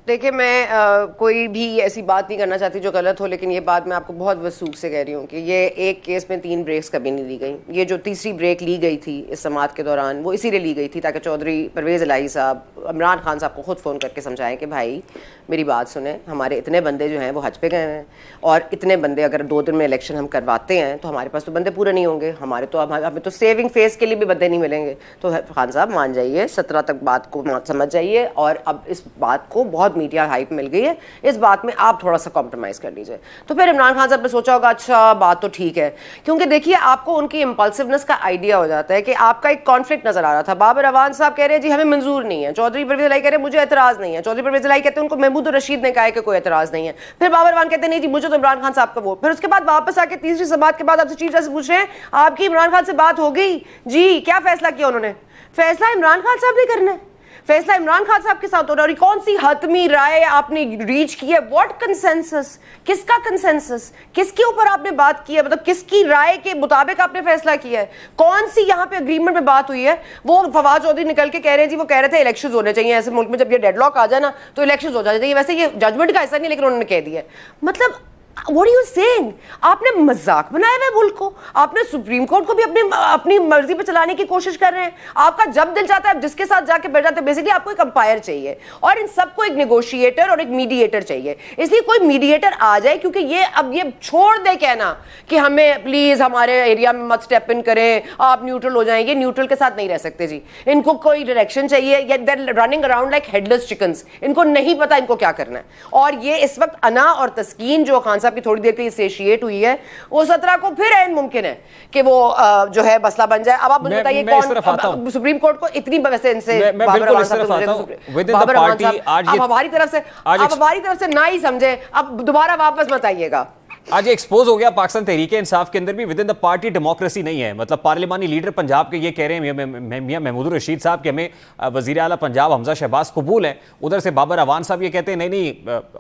देखिए, मैं कोई भी ऐसी बात नहीं करना चाहती जो गलत हो, लेकिन ये बात मैं आपको बहुत वसूख से कह रही हूँ कि ये एक केस में 3 ब्रेक्स कभी नहीं ली गई। ये जो तीसरी ब्रेक ली गई थी इस समाअत के दौरान, वो इसीलिए ली गई थी ताकि चौधरी परवेज़ इलाही साहब इमरान खान साहब को खुद फ़ोन करके समझाएं कि भाई मेरी बात सुने, हमारे इतने बंदे जो हैं वो हज पे गए हैं, और इतने बंदे अगर 2 दिन में इलेक्शन हम करवाते हैं तो हमारे पास तो बंदे पूरे नहीं होंगे, हमें तो सेविंग फेस के लिए भी बंदे नहीं मिलेंगे। तो खान साहब मान जाइए, 17 तक बात को समझ जाइए, और अब इस बात को बहुत मीडिया हाइप मिल गई है, इस बात में आप थोड़ा सा कॉम्प्रोमाइज कर लीजिए। तो फिर इमरान खान साहब ने सोचा होगा अच्छा बात तो ठीक है, क्योंकि देखिए आपको उनकी इंपल्सिवनेस का आइडिया हो जाता है कि आपका एक कॉन्फ्लिक्ट नजर आ रहा था। बाबर अवान साहब कह रहे हैं जी हमें मंजूर नहीं है, चौधरी परवेज इलाही कह रहे हैं मुझे एतराज नहीं है, चौधरी परवेज इलाही कहते हैं उनको महमूद रशीद ने कहा है कि कोई एतराज नहीं है, फिर बाबर अवान कहते हैं नहीं जी मुझे तो इमरान खान साहब का वोट। फिर उसके बाद वापस आके तीसरी समाअत के बाद आपसे चीफ जस्टिस पूछ रहे हैं आपकी इमरान खान से बात हो गई जी, क्या फैसला किया उन्होंने? फैसला इमरान खान साहब ने करना है, फैसला इमरान खान साहब के साथ हो रहा है। और कौन सी हतमी राय आपने रीच की है? What consensus? किसका कंसेंसस? किसके ऊपर आपने बात की है? मतलब किसकी राय के मुताबिक आपने फैसला किया है? कौन सी यहाँ पे अग्रीमेंट में बात हुई है? वो फवाद चौधरी निकल के कह रहे हैं जी, वो कह रहे थे इलेक्शंस होने चाहिए ऐसे मुल्क में, जब ये डेडलॉक आ जाए ना तो इलेक्शंस हो जाने चाहिए। वैसे ये जजमेंट का ऐसा नहीं, लेकिन उन्होंने कह दिया। मतलब What are you saying? आपने मजाक बनाया हुआ है मुल्क को, आपने सुप्रीम कोर्ट को भी अपनी मर्जी पे चलाने की कोशिश कर रहे हैं। आपका जब दिल चाहता है आप जिसके साथ जाके बैठ जाते हैं। बेसिकली आपको एक अंपायर चाहिए और इन सबको एक नेगोशिएटर और एक मीडिएटर चाहिए। इसलिए कोई मीडिएटर आ जाए, क्योंकि ये अब ये छोड़ दे कहना कि हमें प्लीज हमारे एरिया में मत स्टेप इन करें, आप न्यूट्रल हो जाएंगे। न्यूट्रल के साथ नहीं रह सकते जी, इनको कोई डायरेक्शन चाहिए। दे running around like headless chickens, इनको नहीं पता इनको क्या करना है। और ये इस वक्त अना और तस्कीन जो खान की थोड़ी देर के लिए सेशिएट हुई है, वो 17 को फिर ऐन मुमकिन है कि वो जो है मसला बन जाए। अब आप मुझे बताइए कौन सुप्रीम कोर्ट को इतनी वैसे इनसे आप हमारी तरफ से ना ही समझे, अब दोबारा वापस मत आइएगा। आज एक्सपोज हो गया पाकिस्तान तहरीक इंसाफ के अंदर भी with in the party democracy नहीं है। मतलब पार्लिमानी लीडर पंजाब के ये कह रहे हैं मियां महमूद रशीद साहब कि हमें वजीर आला पंजाब हमजा शहबाज कबूल है, उधर से बाबर अवान साहब ये कहते हैं नहीं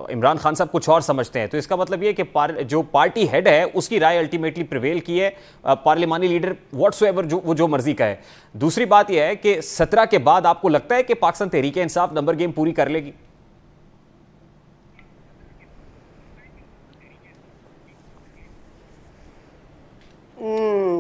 इमरान खान साहब कुछ और समझते हैं। तो इसका मतलब ये कि जो पार्टी हेड है उसकी राय अल्टीमेटली प्रिवेल की है, पार्लिमानी लीडर व्हाट्सोएवर वो जो मर्जी का है। दूसरी बात यह है कि 17 के बाद आपको लगता है कि पाकिस्तान तहरीक इंसाफ नंबर गेम पूरी कर लेगी?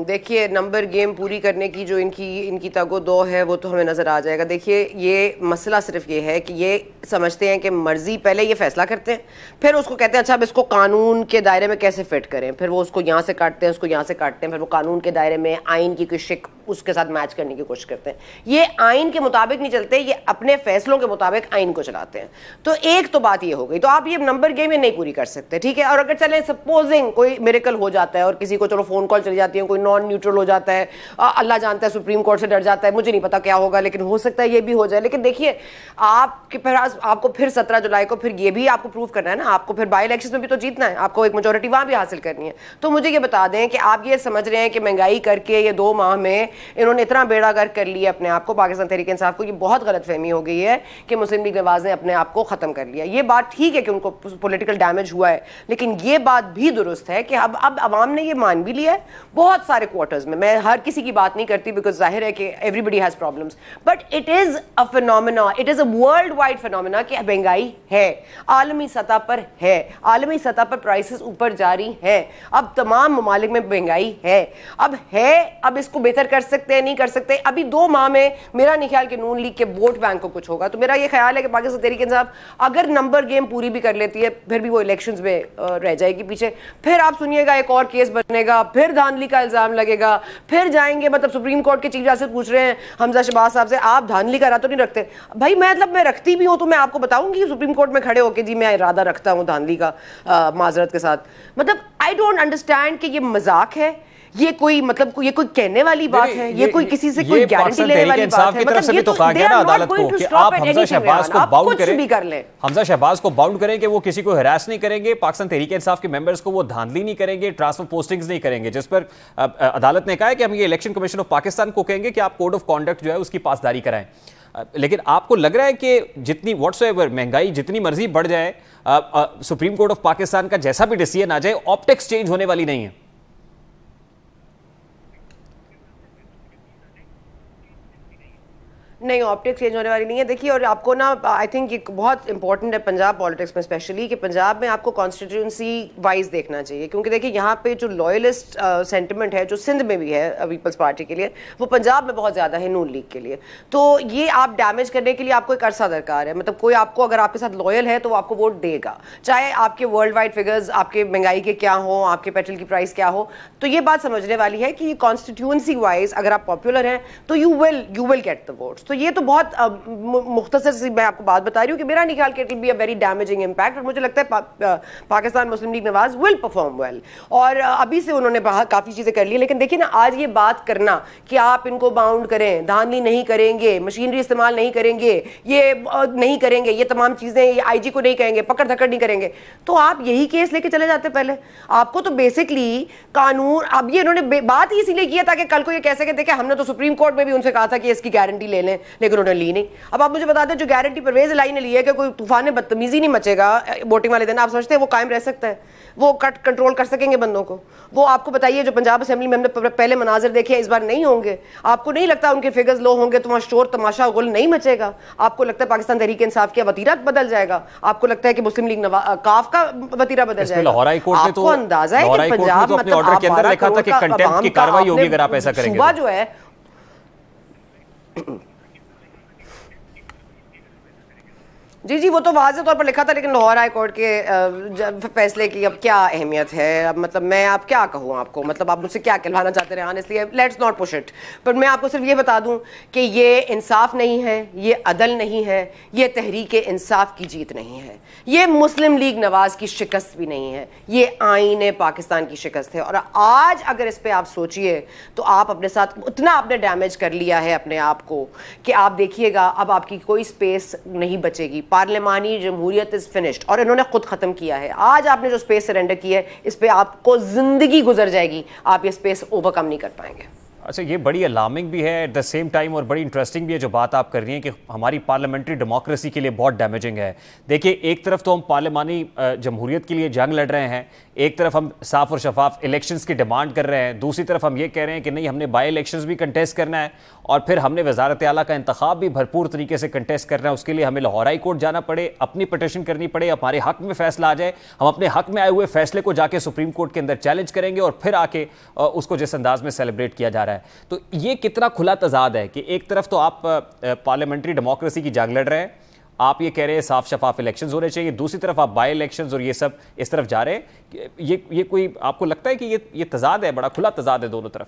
देखिए नंबर गेम पूरी करने की जो इनकी तगो-दो है वो तो हमें नज़र आ जाएगा। देखिए ये मसला सिर्फ ये है कि ये समझते हैं कि मर्जी, पहले ये फैसला करते हैं, फिर उसको कहते हैं अच्छा अब इसको कानून के दायरे में कैसे फिट करें, फिर वो उसको यहाँ से काटते हैं, उसको यहाँ से काटते हैं, फिर वो कानून के दायरे में आइन की कोई शिक उसके साथ मैच करने की कोशिश करते हैं। ये आइन के मुताबिक नहीं चलते, ये अपने फैसलों के मुताबिक आइन को चलाते हैं। तो एक तो बात ये हो गई, तो आप ये नंबर गेम ये नहीं पूरी कर सकते, ठीक है। और अगर चले सपोजिंग कोई मिरेकल हो जाता है और किसी को चलो फोन कॉल चली जाती है, कोई नॉन न्यूट्रल हो जाता है, अल्लाह जानता है सुप्रीम कोर्ट से डर जाता है, मुझे नहीं पता क्या होगा, लेकिन हो सकता है ये भी हो जाए। लेकिन देखिए आपके पास आपको फिर 17 जुलाई को फिर ये भी आपको प्रूव करना है ना, आपको फिर बाई इलेक्शन में भी तो जीतना है, आपको एक मेजोरिटी वहां भी हासिल करनी है। तो मुझे ये बता दें कि आप ये समझ रहे हैं कि महंगाई करके ये 2 माह में इन्होंने इतना बेड़ा गर्क कर लिया अपने आप को, पाकिस्तान तहरीक इंसाफ को, ये बहुत गलतफहमी हो गई है कि मुस्लिम लीग नवाज ने अपने आप को खत्म कर लिया। ये बात ठीक है कि उनको पॉलिटिकल डैमेज हुआ है, लेकिन ये बात भी दुरुस्त है कि अब अवाम ने ये मान भी लिया है बहुत सारे क्वार्टर्स में। मैं हर किसी की बात नहीं करती बिकॉज जाहिर है कि everybody has problems, but it is a phenomena, it is a world wide phenomena कि महंगाई है, आलमी सतह पर है, आलमी सतह पर प्राइसेस ऊपर जारी है, अब तमाम ममालिक में महंगाई है, अब इसको बेहतर कर सकते हैं नहीं कर सकते। अभी 2 माह में मेरा नहीं ख्याल कि नून लीग के वोट बैंक को कुछ होगा, तो मेरा ये ख्याल है कि पाकिस्तान तहरीक इंसाफ अगर नंबर गेम पूरी भी कर लेती है फिर भी वो इलेक्शंस में रह जाएगी पीछे। फिर आप सुनिएगा एक और केस बनेगा, फिर धांधली का इल्जाम लगेगा, फिर जाएंगे, मतलब सुप्रीम कोर्ट के चीफ जस्टिस पूछ रहे हैं हमजा शहबाज साहब से आप धांधली का इरादा तो नहीं रखते? भाई मतलब मैं रखती भी हूं तो मैं आपको बताऊंगी सुप्रीम कोर्ट में खड़े होकर जी मैं इरादा रखता हूं धांधली का माजरत के साथ। मतलब आई डोंट अंडरस्टैंड कि ये मजाक है, ये कोई मतलब ये कोई कहने वाली बात है, ये कोई किसी से कोई गारंटी लेने वाली बात है? मतलब ये तो कहा गया ना अदालत को कि आप हमजा शहबाज को बाउंड करें, हमजा शहबाज को बाउंड करें कि वो किसी को हरास नहीं करेंगे, पाकिस्तान तहरीक इंसाफ के मेंबर्स को वो धांधली नहीं करेंगे, ट्रांसफर पोस्टिंग्स नहीं करेंगे, जिस पर अदालत ने कहा है कि हम ये इलेक्शन कमीशन ऑफ पाकिस्तान को कहेंगे कि आप कोड ऑफ कॉन्डक्ट जो है उसकी पासदारी कराएं। लेकिन आपको लग रहा है कि जितनी व्हाट्सएवर महंगाई जितनी मर्जी बढ़ जाए, सुप्रीम कोर्ट ऑफ पाकिस्तान का जैसा भी डिसीजन आ जाए, ऑप्टिक्स चेंज होने वाली नहीं है? नहीं, ऑप्टिक्स चेंज होने वाली नहीं है। देखिए और आपको ना आई थिंक ये बहुत इंपॉर्टेंट है पंजाब पॉलिटिक्स में स्पेशली कि पंजाब में आपको कॉन्स्टिट्यूंसी वाइज देखना चाहिए, क्योंकि देखिए यहाँ पे जो लॉयलिस्ट सेंटिमेंट है जो सिंध में भी है पीपल्स पार्टी के लिए, वो पंजाब में बहुत ज़्यादा है नून लीग के लिए। तो ये आप डैमेज करने के लिए आपको एक अरसा दरकार है, मतलब कोई आपको अगर आपके साथ लॉयल है तो वो आपको वोट देगा, चाहे आपके वर्ल्ड वाइड फिगर्स आपके महंगाई के क्या हो, आपके पेट्रोल की प्राइस क्या हो। तो ये बात समझने वाली है कि कॉन्स्टिट्यूंसी वाइज अगर आप पॉपुलर हैं तो you will get the votes. तो ये तो बहुत मुख्तसर सी मैं आपको बात बता रही हूँ कि मेरा नहीं ख्याल कि it will be a very damaging impact, और मुझे लगता है Pakistan Muslim League Nawaz will perform well. और अभी से उन्होंने काफ़ी चीज़ें कर ली, लेकिन देखिए ना आज ये बात करना कि आप इनको बाउंड करें, धांधली नहीं करेंगे, मशीनरी इस्तेमाल नहीं करेंगे, ये नहीं करेंगे, ये तमाम चीज़ें, ये IG को नहीं कहेंगे, पकड़ धकड़ नहीं करेंगे, तो आप यही केस लेके चले जाते पहले। आपको तो बेसिकली कानून, अब ये इन्होंने बात ही इसीलिए किया ताकि कल को ये कह सके देखे हमने तो सुप्रीम कोर्ट में भी उनसे कहा था कि इसकी गारंटी ले लें, लेकिन उन्होंने ली नहीं। अब आप मुझे बता दें जो गारंटी परवेज इलाही ने ली है कि कोई तूफान बदतमीजी नहीं मचेगा वोटिंग वाले दिन, आप समझते हैं वो कायम रह सकता है? वो कंट्रोल कर सकेंगे बंदों को? वो आपको बताइए जो पंजाब असेंबली में हमने पहले मनाजिर देखे इस बार नहीं होंगे? आपको नहीं लगता उनके फिगर्स लो होंगे तो वहां शोर तमाशा गुल नहीं मचेगा? आपको लगता है पाकिस्तान तहरीक इंसाफ का वतीरा बदल जाएगा? आपको लगता है कि मुस्लिम लीग काफ का वतीरा बदल जाएगा? लाहौर हाई कोर्ट ने तो अंदाजा है कि पंजाब अपने ऑर्डर के अंदर लिखा था कि कंटेम्प्ट की कार्रवाई होगी अगर आप ऐसा करेंगे। सूबा जो है जी वो तो वाज़ेह तौर पर लिखा था, लेकिन लाहौर हाई कोर्ट के फैसले की अब क्या अहमियत है? अब मतलब मैं आप क्या कहूँ आपको, मतलब आप मुझसे क्या कहलाना चाहते रहे, इसलिए लेट्स नॉट पुश इट। पर मैं आपको सिर्फ ये बता दूं कि ये इंसाफ नहीं है, ये अदल नहीं है, ये तहरीक इंसाफ की जीत नहीं है, ये मुस्लिम लीग नवाज की शिकस्त भी नहीं है, ये आईन पाकिस्तान की शिकस्त है। और आज अगर इस पर आप सोचिए तो आप अपने साथ उतना आपने डैमेज कर लिया है अपने आप को कि आप देखिएगा अब आपकी कोई स्पेस नहीं बचेगी। पार्लिमानी जमहूरियत इज फिनिश्ड, और इन्होंने खुद खत्म किया है। आज आपने जो स्पेस सरेंडर की है इस पे आपको जिंदगी गुजर जाएगी, आप ये स्पेस ओवरकम नहीं कर पाएंगे। अच्छा, ये बड़ी अलार्मिंग भी है एट द सेम टाइम और बड़ी इंटरेस्टिंग भी है जो बात आप कर रही हैं कि हमारी पार्लियामेंट्री डेमोक्रेसी के लिए बहुत डैमेजिंग है। देखिए, एक तरफ तो हम पार्लियामानी जमहूरियत के लिए जंग लड़ रहे हैं, एक तरफ हम साफ और शफाफ इलेक्शंस की डिमांड कर रहे हैं, दूसरी तरफ हम ये कह रहे हैं कि नहीं, हमने बाई इलेक्शंस भी कंटेस्ट करना है और फिर हमने वजारत आला का इंतखाब भी भरपूर तरीके से कंटेस्ट करना है। उसके लिए हमें लाहौर हाई कोर्ट जाना पड़े, अपनी पिटीशन करनी पड़े, हमारे हक में फैसला आ जाए, हम अपने हक में आए हुए फैसले को जाके सुप्रीम कोर्ट के अंदर चैलेंज करेंगे और फिर आके उसको जिस अंदाज में सेलिब्रेट किया जा रहा है। तो ये कितना खुला तजाद है कि एक तरफ तो आप पार्लियामेंट्री डेमोक्रेसी की जंग लड़ रहे हैं, आप ये कह रहे हैं साफ शफाफ इलेक्शंस होने चाहिए, दूसरी तरफ आप बाई इलेक्शंस और ये सब इस तरफ जा रहे हैं। ये कोई आपको लगता है कि ये तजाद है, बड़ा खुला तजाद है दोनों तरफ?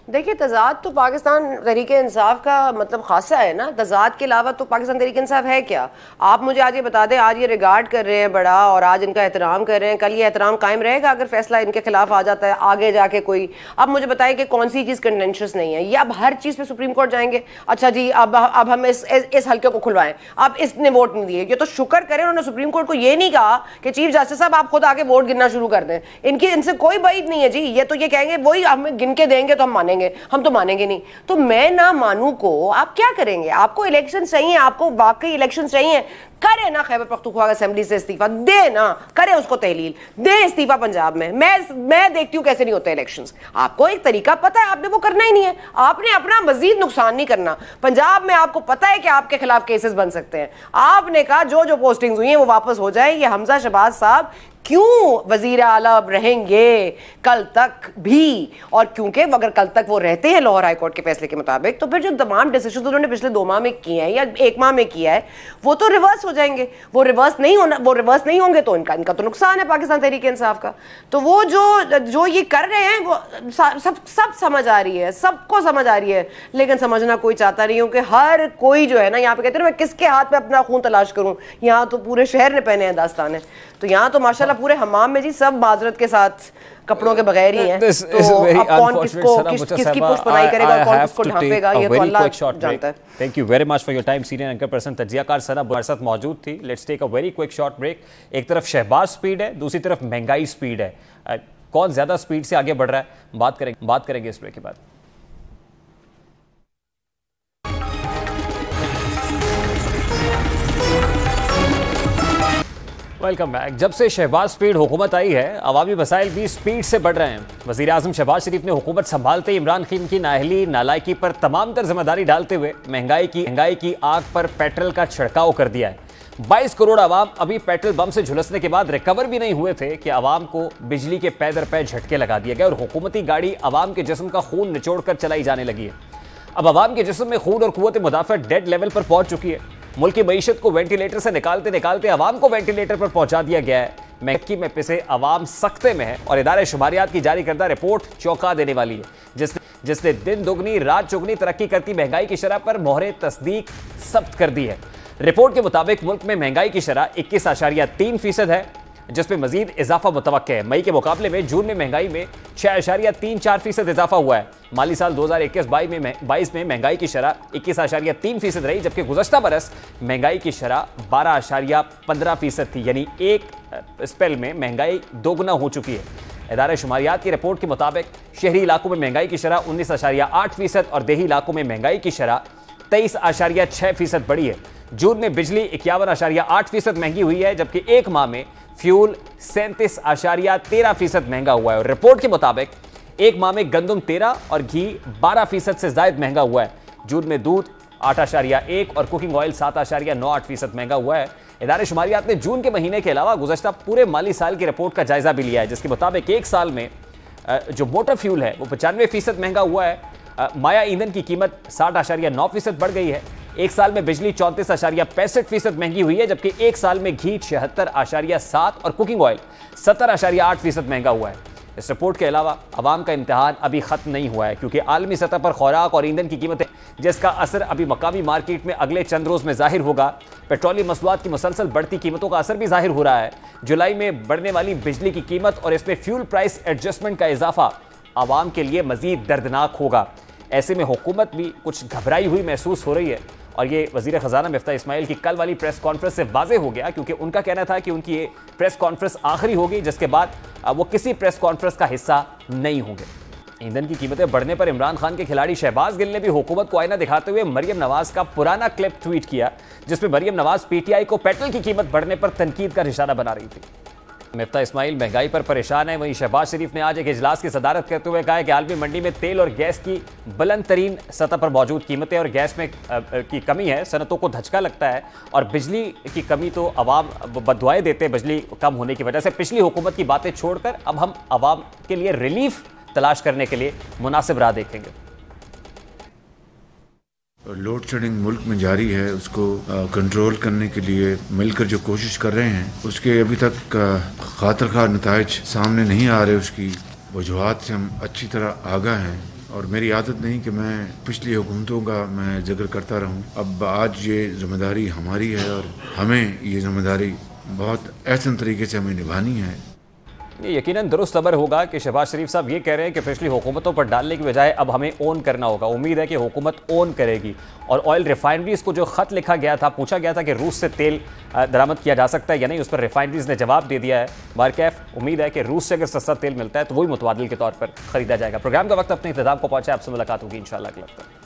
देखिए, तजाद तो पाकिस्तान तहरीके इंसाफ का मतलब खासा है ना। तजाद के अलावा तो पाकिस्तान तहरीके इंसाफ है क्या? आप मुझे आज ये बता दें, आज ये रिगार्ड कर रहे हैं बड़ा और आज इनका एहतराम कर रहे हैं, कल ये एहतराम कायम रहेगा अगर फैसला इनके खिलाफ आ जाता है आगे जाके कोई? अब मुझे बताएं कि कौन सी चीज़ कंटेंशियस नहीं है? ये अब हर चीज़ पे सुप्रीम कोर्ट जाएंगे? अच्छा जी, अब हम इस हल्के को खुलवाएं, अब इसने वोट नहीं दिए। ये तो शुक्र करें उन्होंने सुप्रीम कोर्ट को ये नहीं कहा कि चीफ जस्टिस साहब आप खुद आके वोट गिनना शुरू कर दें। इनसे कोई बात नहीं है जी, ये तो ये कहेंगे वही हमें गिन के देंगे तो हम मानेंगे, हम तो मानेंगे नहीं। तो मैं ना मानू को आप क्या करेंगे? आपको इलेक्शन चाहिए, आपको वाकई इलेक्शन चाहिए, करे ना खैबर पख्तूनख्वा असेंबली से इस्तीफा दे ना, करे उसको तहलील दे इस्तीफा पंजाब में। मैं देखती हूं कैसे नहीं होते इलेक्शंस। आपको एक तरीका पता है, आपने वो करना ही नहीं है, आपने अपना मजीद नुकसान नहीं करना। पंजाब में आपको पता है कि आपके खिलाफ केसेस बन सकते हैं, आपने कहा जो पोस्टिंग्स हुई हैं वो वापस हो जाए। ये हमजा शहबाज साहब क्यों वजीर आला रहेंगे कल तक भी? और क्योंकि अगर कल तक वो रहते हैं लाहौर हाई कोर्ट के फैसले के मुताबिक, तो फिर जो तमाम डिसीजन उन्होंने पिछले 2 माह में किए हैं या 1 माह में किया है वो तो रिवर्स हो जाएंगे। वो रिवर्स नहीं होंगे तो इनका तो नुकसान है पाकिस्तान तहरीक इंसाफ का। तो वो जो ये कर रहे हैं वो सब समझ आ रही है, सबको समझ आ रही है, लेकिन समझना कोई चाहता नहीं। क्योंकि हर कोई जो है ना, यहाँ पे कहते हैं मैं किसके हाथ में अपना खून तलाश करूं, यहाँ तो पूरे शहर ने पहने हैं दास्तान है। तो यहाँ तो माशाल्लाह पूरे हमाम में जी सब माजरत के साथ कपड़ों के बगैर ही हैं। तो अब कौन किसकी पुष्पनाई करेगा और कौन किसको ढांपेगा, ये तो अल्लाह जानता है। Thank you very much for your time. Senior anchor person तजियाकार सना हमारे साथ मौजूद थी। Let's take a very quick short break. एक तरफ शहबाज स्पीड है, दूसरी तरफ महंगाई स्पीड है, कौन ज्यादा स्पीड से आगे बढ़ रहा है, बात करेंगे इस ब्रेक के बाद। Welcome back. जब से शहबाज स्पीड हुकूमत आई है, अवामी मसाइल भी स्पीड से बढ़ रहे हैं। वज़ीर आज़म शहबाज शरीफ ने हुकूमत संभालते ही इमरान खान की नाअहली नालायकी पर तमाम तर जिम्मेदारी डालते हुए महंगाई की आग पर पेट्रोल का छिड़काव कर दिया है। 22 करोड़ आवाम अभी पेट्रोल बम से झुलसने के बाद रिकवर भी नहीं हुए थे कि आवाम को बिजली के पै दर पै झटके लगा दिए गए और हुकूमती गाड़ी आवाम के जिस्म का खून निचोड़ कर चलाई जाने लगी है। अब आवाम के जिस्म में खून और कुव्वत मुदाफ़अत डेड लेवल पर पहुंच चुकी है। मुल्क की मईशत को वेंटिलेटर से निकालते निकालते आवाम को वेंटिलेटर पर पहुंचा दिया गया है। महंगाई में पिसे आवाम सख्ते में है और इदारे शुमारियात की जारी करदा रिपोर्ट चौंका देने वाली है, जिसने दिन दुगनी रात चौगनी तरक्की करती महंगाई की शरह पर मोहरे तस्दीक सख्त कर दी है। रिपोर्ट के मुताबिक मुल्क में महंगाई की शरह 21.3% है, जिसमें मजीद इजाफा मुतवक्के है। मई के मुकाबले में जून में महंगाई में 6.34% इजाफा हुआ है। माली साल 2021-22 में महंगाई की शरह 21.3% रही, जबकि गुज़श्ता बरस महंगाई की शरह 12.15% थी, यानी एक स्पेल में महंगाई दोगुना हो चुकी है। इदारे शुमारियात की रिपोर्ट के मुताबिक शहरी इलाकों में महंगाई की शरह 19.8% और देही इलाकों में महंगाई की शरह 23.6% बढ़ी है। जून में बिजली 51.8% महंगी हुई है, जबकि एक माह में फ्यूल 37.13% महंगा हुआ है। और रिपोर्ट के मुताबिक एक माह में गंदम 13 और घी 12% से ज्यादा महंगा हुआ है। जून में दूध 8.1 और कुकिंग ऑयल 7.98% महंगा हुआ है। इदारे शुमारियात ने जून के महीने के अलावा गुज़श्ता पूरे माली साल की रिपोर्ट का जायजा भी लिया है, जिसके मुताबिक एक साल में जो मोटर फ्यूल है वो 95% महंगा हुआ है। माया ईंधन की कीमत 60.9% बढ़ गई है। एक साल में बिजली 34.65% महंगी हुई है, जबकि एक साल में घी 76.7 और कुकिंग ऑयल 70.8% महंगा हुआ है। इस रिपोर्ट के अलावा अवाम का इम्तिहान अभी खत्म नहीं हुआ है, क्योंकि आलमी सतह पर खुराक और ईंधन की कीमतें, जिसका असर अभी मकामी मार्केट में अगले चंद रोज में जाहिर होगा। पेट्रोलियम मसनूआत की मुसलसल बढ़ती कीमतों का असर भी जाहिर हो रहा है। जुलाई में बढ़ने वाली बिजली की कीमत और इसमें फ्यूल प्राइस एडजस्टमेंट का इजाफा आवाम के लिए मजीद दर्दनाक होगा। ऐसे में हुकूमत भी कुछ घबराई हुई महसूस हो रही है और ये वजीर खजाना मिफ्ता इस्माइल की कल वाली प्रेस कॉन्फ्रेंस से वाज़ेह हो गया, क्योंकि उनका कहना था कि उनकी ये प्रेस कॉन्फ्रेंस आखिरी होगी जिसके बाद वो किसी प्रेस कॉन्फ्रेंस का हिस्सा नहीं होंगे। ईंधन की कीमतें बढ़ने पर इमरान खान के खिलाड़ी शहबाज गिल ने भी हुकूमत को आईना दिखाते हुए मरियम नवाज का पुराना क्लिप ट्वीट किया, जिसमें मरियम नवाज पीटीआई को पेट्रोल की कीमत बढ़ने पर तनकीद का निशाना बना रही थी। मिफ्ता इस्माइल महंगाई पर परेशान है। वहीं शहबाज शरीफ ने आज एक इजलास की सदारत करते हुए कहा कि आलमी मंडी में तेल और गैस की बुलंद तरीन सतह पर मौजूद कीमतें और गैस में की कमी है, सनतों को धचका लगता है और बिजली की कमी तो अवाम बददुआएं देते हैं बिजली कम होने की वजह से। पिछली हुकूमत की बातें छोड़कर अब हम अवाम के लिए रिलीफ तलाश करने के लिए मुनासिब राह देखेंगे। लोड शेडिंग मुल्क में जारी है, उसको कंट्रोल करने के लिए मिलकर जो कोशिश कर रहे हैं उसके अभी तक खातिर नताइज सामने नहीं आ रहे। उसकी वजूहात से हम अच्छी तरह आगाह हैं और मेरी आदत नहीं कि मैं पिछली हुकूमतों का मैं जिक्र करता रहूं। अब आज ये जिम्मेदारी हमारी है और हमें ये जिम्मेदारी बहुत एहसन तरीके से हमें निभानी है। ये यकीनन दुरुस्त खबर होगा कि शहबाज शरीफ साहब ये कह रहे हैं कि पिछली हुकूमतों पर डालने की बजाय अब हमें ओन करना होगा। उम्मीद है कि हुकूमत ओन करेगी। और ऑयल रिफाइनरीज को जो खत लिखा गया था, पूछा गया था कि रूस से तेल दरामद किया जा सकता है या नहीं, उस पर रिफाइनरीज ने जवाब दे दिया है। बारकैफ उम्मीद है कि रूस से अगर सस्ता तेल मिलता है तो वही मुतबादिल के तौर पर खरीदा जाएगा। प्रोग्राम का वक्त अपने इख्तिताम को पहुंचा, आपसे मुलाकात होगी इंशाल्लाह अगले हफ्ते।